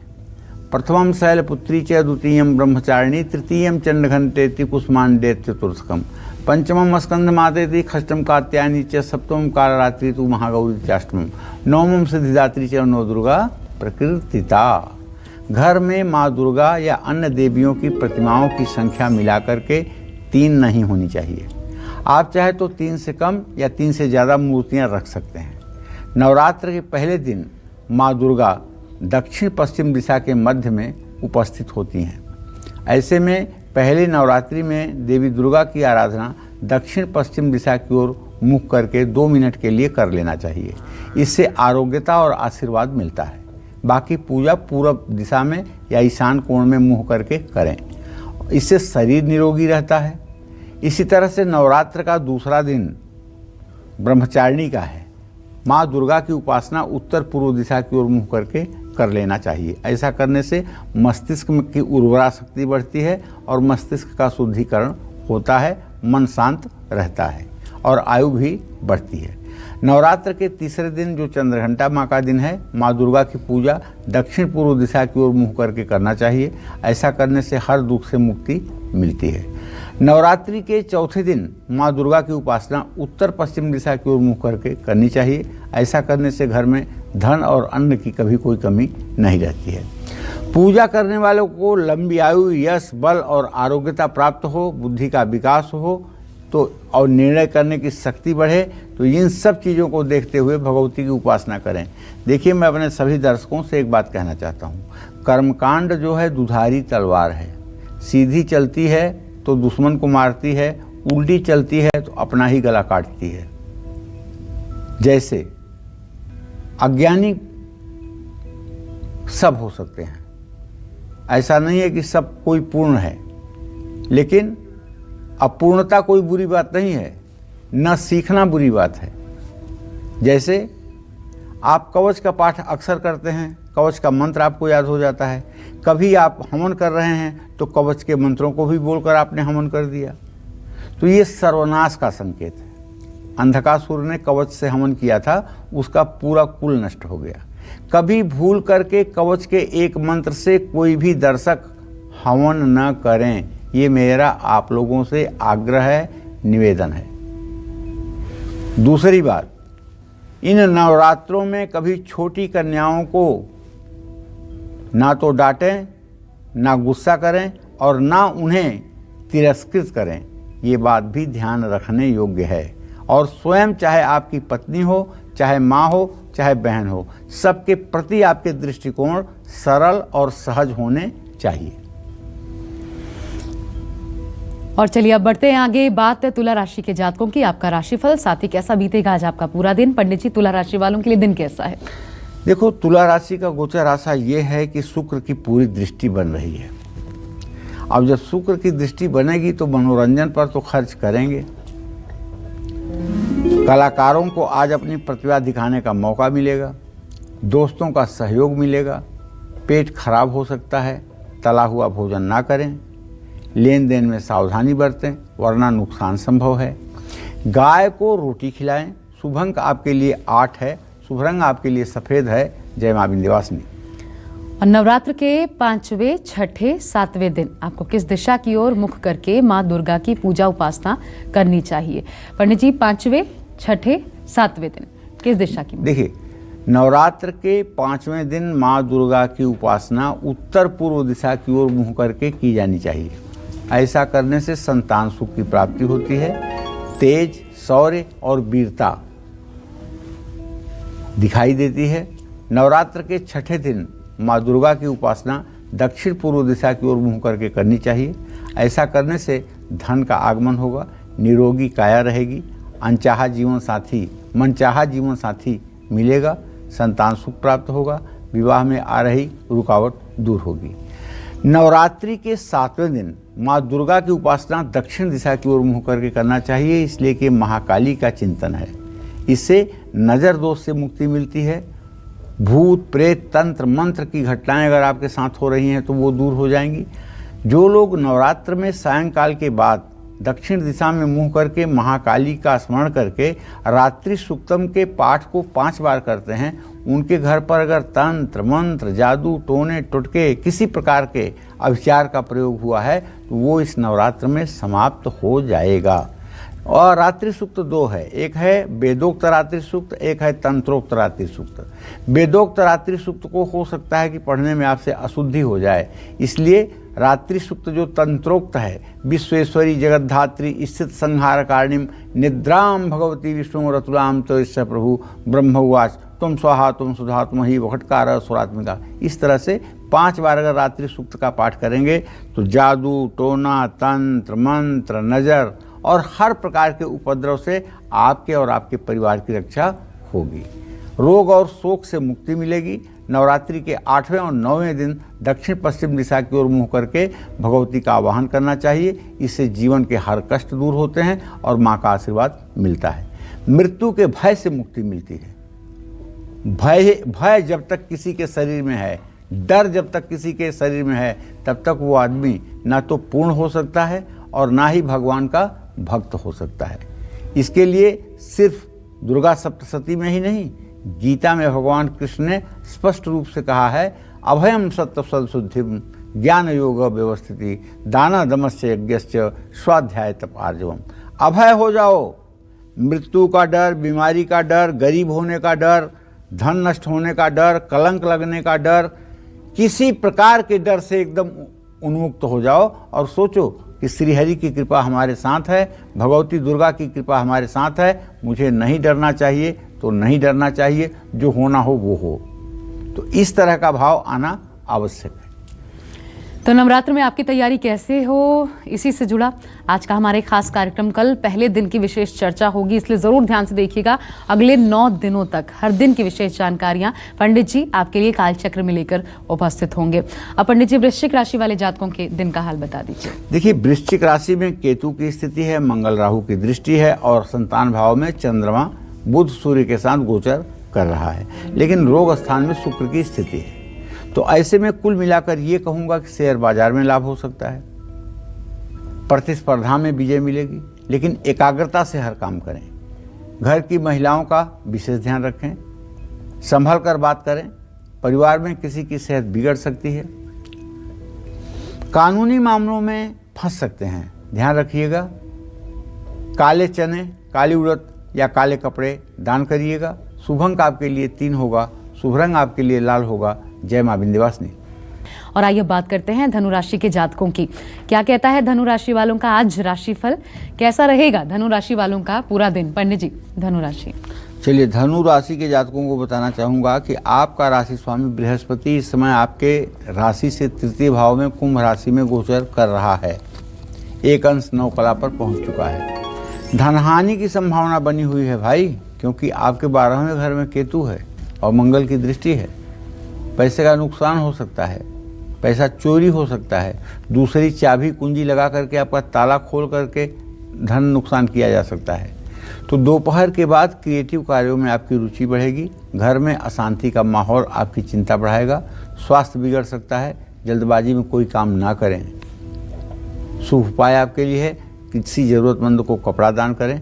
प्रथमम शैलपुत्री च, द्वितीयम ब्रह्मचारिणी, तृतीयम चंडघंटेति, कुसुमांडे चतुर्थकम, पंचमम स्कंद मातेति, षष्ठम कात्यायनी च, सप्तमम कालरात्रि तु महागौरी चाष्टमम, नवमम सिद्धिदात्री च, 9 दुर्गा प्रकृतिता। घर में माँ दुर्गा या अन्य देवियों की प्रतिमाओं की संख्या मिलाकर के 3 नहीं होनी चाहिए। आप चाहे तो 3 से कम या 3 से ज़्यादा मूर्तियाँ रख सकते हैं। नवरात्र के पहले दिन माँ दुर्गा दक्षिण पश्चिम दिशा के मध्य में उपस्थित होती हैं। ऐसे में पहले नवरात्रि में देवी दुर्गा की आराधना दक्षिण पश्चिम दिशा की ओर मुख करके 2 मिनट के लिए कर लेना चाहिए। इससे आरोग्यता और आशीर्वाद मिलता है। बाकी पूजा पूर्व दिशा में या ईशान कोण में मुँह करके करें, इससे शरीर निरोगी रहता है। इसी तरह से नवरात्र का दूसरा दिन ब्रह्मचारिणी का है। माँ दुर्गा की उपासना उत्तर पूर्व दिशा की ओर मुँह करके कर लेना चाहिए। ऐसा करने से मस्तिष्क की उर्वरा शक्ति बढ़ती है और मस्तिष्क का शुद्धिकरण होता है, मन शांत रहता है और आयु भी बढ़ती है। नवरात्र के तीसरे दिन जो चंद्रघंटा माँ का दिन है, माँ दुर्गा की पूजा दक्षिण पूर्व दिशा की ओर मुँह करके करना चाहिए। ऐसा करने से हर दुख से मुक्ति मिलती है। नवरात्रि के चौथे दिन माँ दुर्गा की उपासना उत्तर पश्चिम दिशा की ओर मुँह करके करनी चाहिए। ऐसा करने से घर में धन और अन्न की कभी कोई कमी नहीं रहती है। पूजा करने वालों को लंबी आयु, यश, बल और आरोग्यता प्राप्त हो, बुद्धि का विकास हो तो और निर्णय करने की शक्ति बढ़े, तो इन सब चीज़ों को देखते हुए भगवती की उपासना करें। देखिए, मैं अपने सभी दर्शकों से एक बात कहना चाहता हूँ। कर्मकांड जो है दुधारी तलवार है। सीधी चलती है तो दुश्मन को मारती है, उल्टी चलती है तो अपना ही गला काटती है। जैसे अज्ञानी सब हो सकते हैं, ऐसा नहीं है कि सब कोई पूर्ण है, लेकिन अपूर्णता कोई बुरी बात नहीं है, न सीखना बुरी बात है। जैसे आप कवच का पाठ अक्सर करते हैं, कवच का मंत्र आपको याद हो जाता है। कभी आप हवन कर रहे हैं तो कवच के मंत्रों को भी बोलकर आपने हवन कर दिया, तो ये सर्वनाश का संकेत है। अंधकासुर ने कवच से हवन किया था, उसका पूरा कुल नष्ट हो गया। कभी भूल करके कवच के एक मंत्र से कोई भी दर्शक हवन न करें, ये मेरा आप लोगों से आग्रह है, निवेदन है। दूसरी बात, इन नवरात्रों में कभी छोटी कन्याओं को ना तो डांटें, ना गुस्सा करें और ना उन्हें तिरस्कृत करें। ये बात भी ध्यान रखने योग्य है। और स्वयं, चाहे आपकी पत्नी हो, चाहे माँ हो, चाहे बहन हो, सबके प्रति आपके दृष्टिकोण सरल और सहज होने चाहिए। और चलिए अब बढ़ते हैं आगे। बात है तुला राशि के जातकों की। आपका राशिफल, साथ ही कैसा बीतेगा आज आपका पूरा दिन। पंडित जी, तुला राशि वालों के लिए दिन कैसा है? देखो, तुला राशि का गोचर आशा ये है कि शुक्र की पूरी दृष्टि बन रही है। अब जब शुक्र की दृष्टि बनेगी तो मनोरंजन पर तो खर्च करेंगे। कलाकारों को आज अपनी प्रतिभा दिखाने का मौका मिलेगा, दोस्तों का सहयोग मिलेगा। पेट खराब हो सकता है, तला हुआ भोजन ना करें। लेन देन में सावधानी बरतें, वरना नुकसान संभव है। गाय को रोटी खिलाएं। शुभ अंक आपके लिए 8 है, शुभ रंग आपके लिए सफ़ेद है। जय मां विंध्यवासिनी। और नवरात्र के 5वें, 6ठे, 7वें दिन आपको किस दिशा की ओर मुख करके माँ दुर्गा की पूजा उपासना करनी चाहिए? पंडित जी, 5वें, 6ठे, 7वें दिन किस दिशा की? देखिए, नवरात्र के 5वें दिन माँ दुर्गा की उपासना उत्तर पूर्व दिशा की ओर मुँह करके की जानी चाहिए। ऐसा करने से संतान सुख की प्राप्ति होती है, तेज, शौर्य और वीरता दिखाई देती है। नवरात्र के 6ठे दिन माँ दुर्गा की उपासना दक्षिण पूर्व दिशा की ओर मुँह करके करनी चाहिए। ऐसा करने से धन का आगमन होगा, निरोगी काया रहेगी, मनचाहा जीवन साथी मिलेगा, संतान सुख प्राप्त होगा, विवाह में आ रही रुकावट दूर होगी। नवरात्रि के 7वें दिन माँ दुर्गा की उपासना दक्षिण दिशा की ओर मुँह करके करना चाहिए, इसलिए कि महाकाली का चिंतन है। इससे नज़र दोष से मुक्ति मिलती है। भूत प्रेत तंत्र मंत्र की घटनाएं अगर आपके साथ हो रही हैं तो वो दूर हो जाएंगी। जो लोग नवरात्र में सायंकाल के बाद दक्षिण दिशा में मुंह करके महाकाली का स्मरण करके रात्रि सुक्तम के पाठ को 5 बार करते हैं, उनके घर पर अगर तंत्र मंत्र जादू टोने टुटके किसी प्रकार के अभिचार का प्रयोग हुआ है तो वो इस नवरात्र में समाप्त हो जाएगा। और रात्रि सूक्त 2 है, एक है वेदोक्त रात्रि सूक्त, एक है तंत्रोक्त रात्रि सूक्त। वेदोक्त रात्रि सूक्त को हो सकता है कि पढ़ने में आपसे अशुद्धि हो जाए, इसलिए रात्रि सूक्त जो तंत्रोक्त है, विश्वेश्वरी जगद्धात्री स्थित संहार कारणिम निद्राम भगवती विष्णु रतुलाम तो इससे प्रभु ब्रह्म उवाच तुम स्वाहा तुम सुधा तुम ही वखटकार सुरात्मिका। इस तरह से 5 बार अगर रात्रि सूक्त का पाठ करेंगे तो जादू टोना तंत्र मंत्र नज़र और हर प्रकार के उपद्रव से आपके और आपके परिवार की रक्षा होगी। रोग और शोक से मुक्ति मिलेगी। नवरात्रि के 8वें और 9वें दिन दक्षिण पश्चिम दिशा की ओर मुँह करके भगवती का आवाहन करना चाहिए। इससे जीवन के हर कष्ट दूर होते हैं और माँ का आशीर्वाद मिलता है। मृत्यु के भय से मुक्ति मिलती है। भय जब तक किसी के शरीर में है, डर जब तक किसी के शरीर में है, तब तक वो आदमी ना तो पूर्ण हो सकता है और ना ही भगवान का भक्त हो सकता है। इसके लिए सिर्फ दुर्गा सप्तशती में ही नहीं, गीता में भगवान कृष्ण ने स्पष्ट रूप से कहा है, अभयम सत्व सदशुद्धिम ज्ञान योग व्यवस्थिति दाना दमस्य यज्ञश्च स्वाध्याय तप आर्जवम। अभय हो जाओ। मृत्यु का डर, बीमारी का डर, गरीब होने का डर, धन नष्ट होने का डर, कलंक लगने का डर, किसी प्रकार के डर से एकदम उन्मुक्त हो जाओ और सोचो कि श्रीहरि की कृपा हमारे साथ है, भगवती दुर्गा की कृपा हमारे साथ है। मुझे नहीं डरना चाहिए तो नहीं डरना चाहिए, जो होना हो वो हो। तो इस तरह का भाव आना आवश्यक है। तो नवरात्र में आपकी तैयारी कैसे हो, इसी से जुड़ा आज का हमारे खास कार्यक्रम। कल पहले दिन की विशेष चर्चा होगी, इसलिए जरूर ध्यान से देखिएगा। अगले 9 दिनों तक हर दिन की विशेष जानकारियां पंडित जी आपके लिए कालचक्र में लेकर उपस्थित होंगे। अब पंडित जी, वृश्चिक राशि वाले जातकों के दिन का हाल बता दीजिए। देखिए, वृश्चिक राशि में केतु की स्थिति है, मंगल राहु की दृष्टि है और संतान भाव में चंद्रमा बुध सूर्य के साथ गोचर कर रहा है, लेकिन रोग स्थान में शुक्र की स्थिति है। तो ऐसे में कुल मिलाकर ये कहूँगा कि शेयर बाजार में लाभ हो सकता है, प्रतिस्पर्धा में विजय मिलेगी, लेकिन एकाग्रता से हर काम करें। घर की महिलाओं का विशेष ध्यान रखें, संभल कर बात करें। परिवार में किसी की सेहत बिगड़ सकती है। कानूनी मामलों में फंस सकते हैं, ध्यान रखिएगा। काले चने, काली उड़द या काले कपड़े दान करिएगा। शुभ अंक आपके लिए 3 होगा, शुभ रंग आपके लिए लाल होगा। जय मां विंध्यवासिनी। और आइए बात करते हैं धनु राशि के जातकों की। क्या कहता है धनु राशि वालों का आज राशिफल, कैसा रहेगा धनु राशि वालों का पूरा दिन? पंडित जी, धनु राशि। चलिए, धनु राशि के जातकों को बताना चाहूँगा कि आपका राशि स्वामी बृहस्पति इस समय आपके राशि से 3य भाव में कुंभ राशि में गोचर कर रहा है। 1 अंश 9 कला पर पहुँच चुका है। धनहानि की संभावना बनी हुई है भाई, क्योंकि आपके 12वें घर में केतु है और मंगल की दृष्टि है। पैसे का नुकसान हो सकता है, पैसा चोरी हो सकता है, दूसरी चाबी कुंजी लगा करके आपका ताला खोल करके धन नुकसान किया जा सकता है। तो दोपहर के बाद क्रिएटिव कार्यों में आपकी रुचि बढ़ेगी। घर में अशांति का माहौल आपकी चिंता बढ़ाएगा। स्वास्थ्य बिगड़ सकता है, जल्दबाजी में कोई काम ना करें। शुभ उपाय आपके लिए है, किसी ज़रूरतमंद को कपड़ा दान करें।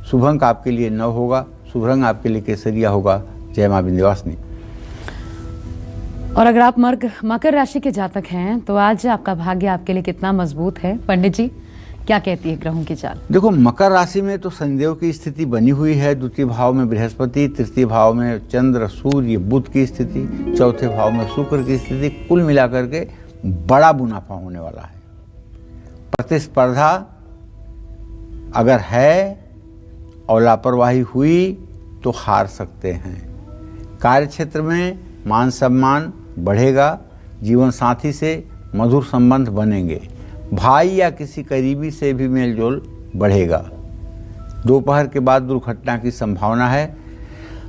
शुभ अंक आपके लिए 9 होगा, शुभ रंग आपके लिए केसरिया होगा। जय मां विंध्यवासिनी। और अगर आप मकर राशि के जातक हैं तो आज आपका भाग्य आपके लिए कितना मजबूत है पंडित जी? क्या कहती है ग्रहों की चाल? देखो, मकर राशि में तो शनिदेव की स्थिति बनी हुई है, द्वितीय भाव में बृहस्पति, तृतीय भाव में चंद्र, सूर्य, बुध की स्थिति, चौथे भाव में शुक्र की स्थिति। कुल मिलाकर के बड़ा मुनाफा होने वाला है। प्रतिस्पर्धा अगर है और लापरवाही हुई तो हार सकते हैं। कार्य क्षेत्र में मान सम्मान बढ़ेगा, जीवन साथी से मधुर संबंध बनेंगे, भाई या किसी करीबी से भी मेलजोल बढ़ेगा। दोपहर के बाद दुर्घटना की संभावना है।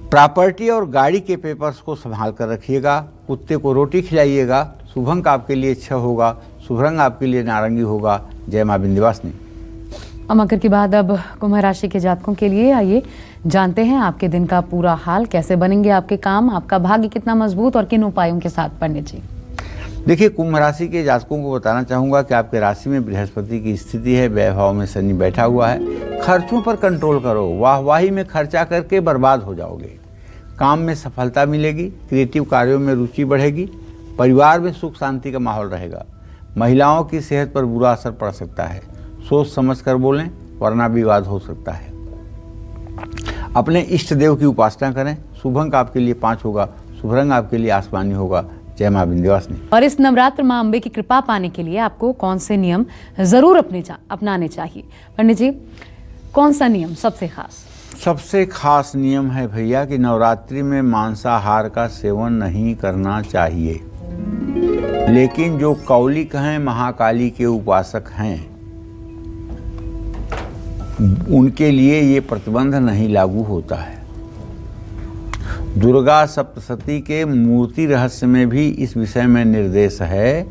प्रॉपर्टी और गाड़ी के पेपर्स को संभाल कर रखिएगा। कुत्ते को रोटी खिलाइएगा। शुभ अंक आपके लिए 6 होगा। शुभ रंग आपके लिए नारंगी होगा। जय मां विंध्यवासिनी। और मकर के बाद अब कुंभ राशि के जातकों के लिए आइए जानते हैं आपके दिन का पूरा हाल, कैसे बनेंगे आपके काम, आपका भाग्य कितना मजबूत और किन उपायों के साथ पंडित जी। देखिए, कुंभ राशि के जातकों को बताना चाहूँगा कि आपके राशि में बृहस्पति की स्थिति है, व्यय भाव में शनि बैठा हुआ है। खर्चों पर कंट्रोल करो, वाहवाही में खर्चा करके बर्बाद हो जाओगे। काम में सफलता मिलेगी, क्रिएटिव कार्यों में रुचि बढ़ेगी, परिवार में सुख शांति का माहौल रहेगा। महिलाओं की सेहत पर बुरा असर पड़ सकता है, सोच समझ कर बोलें वरना विवाद हो सकता है। अपने इष्ट देव की उपासना करें। शुभ अंक आपके लिए 5 होगा। शुभ रंग आपके लिए आसमानी होगा। जय मां विंध्यवासिनी। और इस नवरात्र मां अम्बे की कृपा पाने के लिए आपको कौन से नियम जरूर अपनाने चाहिए पंडित जी? कौन सा नियम सबसे खास? सबसे खास नियम है भैया कि नवरात्रि में मांसाहार का सेवन नहीं करना चाहिए। लेकिन जो कौलिक हैं, महाकाली के उपासक हैं, उनके लिए ये प्रतिबंध नहीं लागू होता है। दुर्गा सप्तशती के मूर्ति रहस्य में भी इस विषय में निर्देश है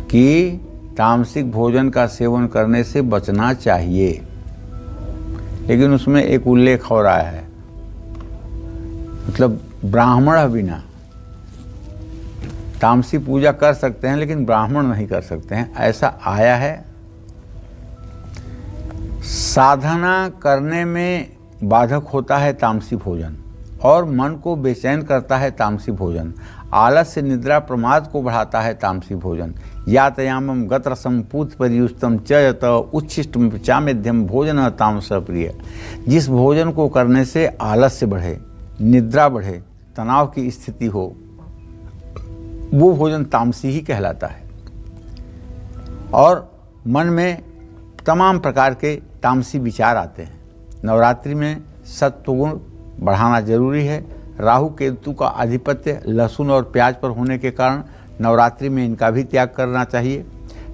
कि तामसिक भोजन का सेवन करने से बचना चाहिए। लेकिन उसमें एक उल्लेख हो रहा है, मतलब ब्राह्मण बिना तामसी पूजा कर सकते हैं लेकिन ब्राह्मण नहीं कर सकते हैं, ऐसा आया है। साधना करने में बाधक होता है तामसी भोजन और मन को बेचैन करता है तामसी भोजन। आलस्य, निद्रा, प्रमाद को बढ़ाता है तामसी भोजन। यातयामम गतरसम पूत परियुष्टम च यत उच्छिष्टम चामेध्यम भोजन तामस प्रिय। जिस भोजन को करने से आलस्य बढ़े, निद्रा बढ़े, तनाव की स्थिति हो, वो भोजन तामसी ही कहलाता है। और मन में तमाम प्रकार के तामसी विचार आते हैं। नवरात्रि में सत्वगुण बढ़ाना जरूरी है। राहु केतु का आधिपत्य लहसुन और प्याज पर होने के कारण नवरात्रि में इनका भी त्याग करना चाहिए।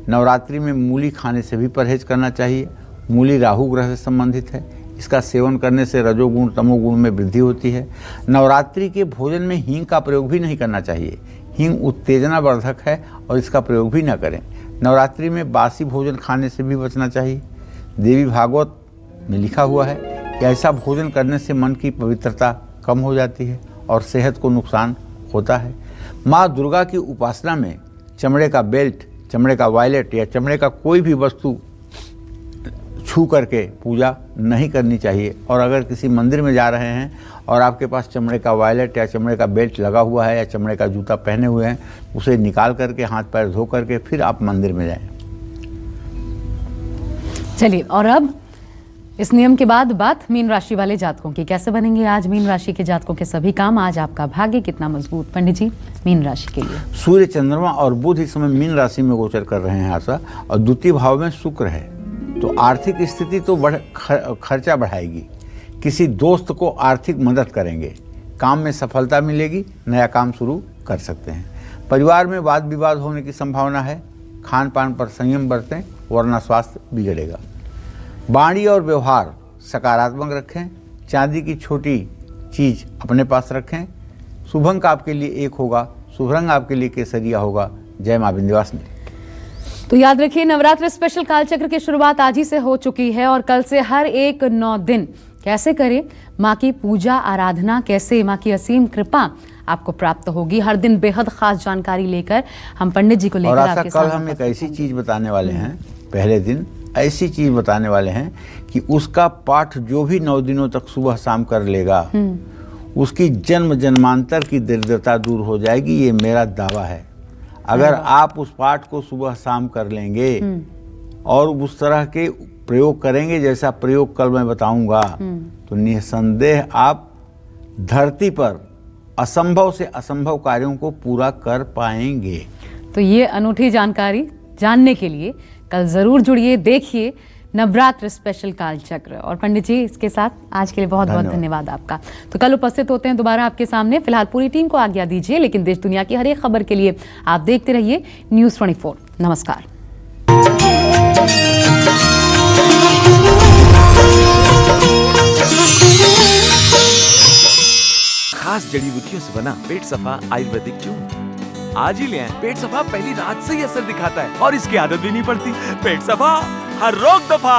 नवरात्रि में मूली खाने से भी परहेज करना चाहिए। मूली राहु ग्रह से संबंधित है, इसका सेवन करने से रजोगुण तमोगुण में वृद्धि होती है। नवरात्रि के भोजन में हींग का प्रयोग भी नहीं करना चाहिए। हींग उत्तेजना वर्धक है और इसका प्रयोग भी न करें। नवरात्रि में बासी भोजन खाने से भी बचना चाहिए। देवी भागवत में लिखा हुआ है कि ऐसा भोजन करने से मन की पवित्रता कम हो जाती है और सेहत को नुकसान होता है। माँ दुर्गा की उपासना में चमड़े का बेल्ट, चमड़े का वॉलेट या चमड़े का कोई भी वस्तु छू करके पूजा नहीं करनी चाहिए। और अगर किसी मंदिर में जा रहे हैं और आपके पास चमड़े का वॉलेट या चमड़े का बेल्ट लगा हुआ है या चमड़े का जूता पहने हुए हैं, उसे निकाल करके हाथ पैर धो करके फिर आप मंदिर में जाएं। चलिए, और अब इस नियम के बाद बात मीन राशि वाले जातकों की। कैसे बनेंगे आज मीन राशि के जातकों के सभी काम, आज आपका भाग्य कितना मजबूत पंडित जी मीन राशि के लिए? सूर्य, चंद्रमा और बुध इस समय मीन राशि में गोचर कर रहे हैं आशा, और द्वितीय भाव में शुक्र है। तो आर्थिक स्थिति तो खर्चा बढ़ाएगी। किसी दोस्त को आर्थिक मदद करेंगे। काम में सफलता मिलेगी, नया काम शुरू कर सकते हैं। परिवार में वाद विवाद होने की संभावना है। खान पान पर संयम बरतें वरना स्वास्थ्य बिगड़ेगा। वाणी और व्यवहार सकारात्मक रखें। चांदी की छोटी चीज अपने पास रखें। शुभ अंक आपके लिए 1 होगा। शुभ रंग आपके लिए केसरिया होगा। जय मां विंध्यवासिनी। तो याद रखिए, नवरात्र स्पेशल कालचक्र की शुरुआत आज ही से हो चुकी है और कल से हर एक 9 दिन कैसे करें माँ की पूजा आराधना, कैसे माँ की असीम कृपा आपको प्राप्त होगी। हर दिन बेहद खास जानकारी लेकर हम पंडित जी को लेकर आपके साथ कल हम एक ऐसी चीज बताने वाले हैं, पहले दिन ऐसी चीज बताने वाले हैं कि उसका पाठ जो भी 9 दिनों तक सुबह शाम कर लेगा, उसकी जन्म जन्मांतर की दरिद्रता दूर हो जाएगी। ये मेरा दावा है। अगर आप उस पाठ को सुबह शाम कर लेंगे और उस तरह के प्रयोग करेंगे जैसा प्रयोग कल मैं बताऊंगा, तो निसंदेह आप धरती पर असंभव से असंभव कार्यों को पूरा कर पाएंगे। तो ये अनूठी जानकारी जानने के लिए कल जरूर जुड़िए, देखिए नवरात्र स्पेशल कालचक्र। और पंडित जी, इसके साथ आज के लिए बहुत बहुत धन्यवाद आपका। तो कल उपस्थित होते हैं दोबारा आपके सामने। फिलहाल पूरी टीम को आज्ञा दीजिए, लेकिन देश दुनिया की हर एक खबर के लिए आप देखते रहिए न्यूज़ 24। नमस्कार। खास जड़ी बूटियों से बना पेट सफा आयुर्वेदिक चूर्ण आज ही ले आएं। पेट सफा पहली रात से ही असर दिखाता है और इसकी आदत भी नहीं पड़ती। पेट सफा, हर रोग दफा।